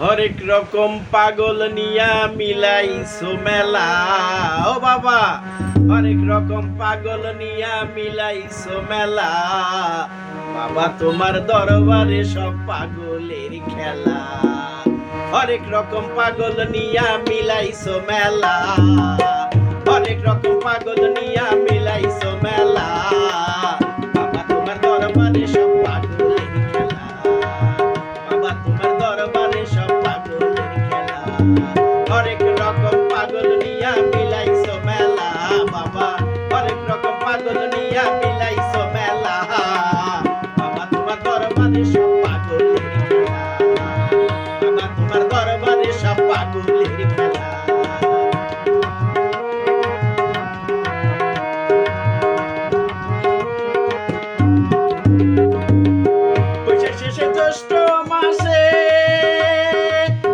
হরেক রকম পাগল নিয়া মিলাইছো মেলা। ও বাবা, হরেক রকম পাগল নিয়া মিলাইছো মেলা। বাবা তোমার দরবারে সব পাগলের খেলা। হরেক রকম পাগল নিয়া মিলাইছো মেলা। হরেক রকম পাগল নিয়া মিলাইছো মেলা। বাবা তোমার দরবারে সব পাগলের খেলা। বাবা তোমার দরবারে সব পাগলের খেলা। হরেক রকম পাগল নিয়া মিলাইছো মেলা। বাবা হরেক রকম পাগল নিয়া মিলাইছো মেলা। বাবা তোমার দরবারে সব পাগলের খেলা। বাবা তোমার দরবারে সব পাগলের খেলা। শেষে জ্যৈষ্ঠ মাসে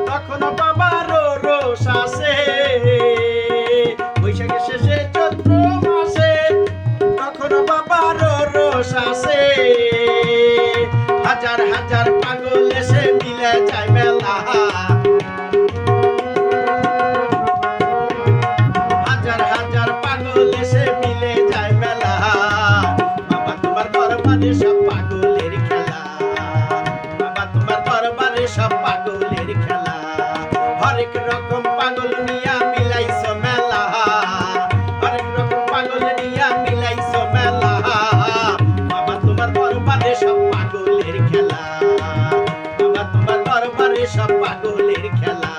তখন বাবারও রোষ আসে। বৈশাখের শেষে চৈত্র মাসে তখন বাবারও রোষ আসে। হাজার হাজার পাগল এসে মিলে যায় মেলা। হাজার হাজার পাগল এসে মিলে যায় মেলা। বাবা তোমার দরবারে সব পাগলের খেলা। বাবা তোমার দরবারে সব পাগলের খেলা। হরেক রকম পাগল নিয়া মিলাইছো মেলা। হরেক রকম পাগল নিয়া মিলাইছো মেলা। বাবা তোমার দরবারে সব পাগলের খেলা। বাবা তোমার দরবারে সব পাগলের খেলা।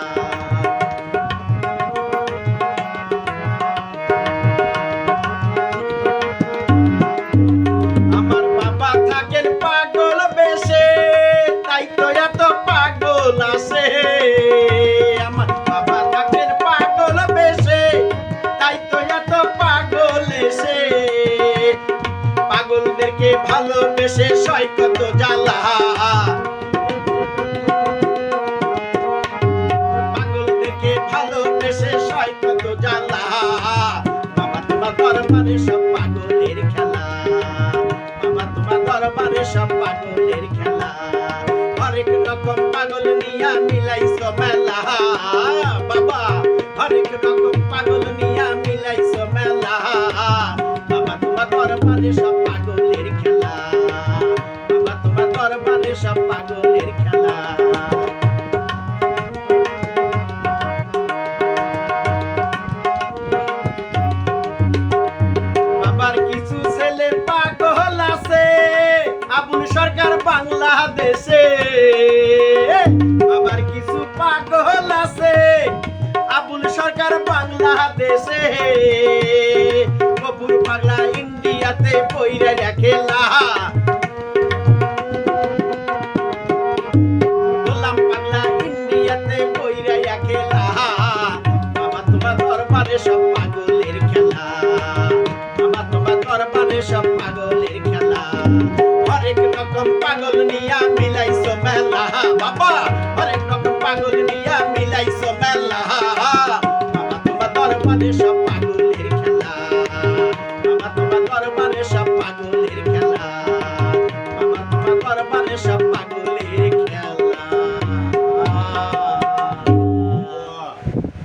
আমার বাবা থাকেন পাগল বেশে, তাই তো এত পাগল আছে। আমার বাবা থাকেন পাগল বেশে, তাই তো এত পাগল এসে। পাগলদেরকে ভালোবেসে সয় কত জ্বালা। পাগলদেরকে ভালোবেসে সয় কত জ্বালা। বাবা তোমার দরবারে সব পাগলের খেলা। বাবা তোমার দরবারে সব পাগলের খেলা। হরেক রকম পাগল নিয়া মিলাইছো মেলা। বাবা হরেক রকম পাগল নিয়া মিলাইছো মেলা। বাবা তোমার দরবারে সব পাগলের খেলা। বাবা তোমার দরবারে সব পাগলের খেলা। বাবার কিছু ছেলে পাগল আছে আবুল সরকার বাংলাদেশে। বাবার কিছু পাগল আছে আবুল সরকার বাংলাদেশে। কপুর পাগলা ইন্ডিয়াতে পইরা খেলা। গোলাম পাগলা ইন্ডিয়াতে পইরা খেলা। বাবা তোমার দরবারে সব পাগলের খেলা। বাবা তোমার দরবারে সব পাগলের খেলা। হরেক রকম পাগল নিয়া মিলাইছো মেলা। বাবা হরেক রকম পাগল নিয়া মিলাইছো মেলা। বাবা তোমার দরবারে সব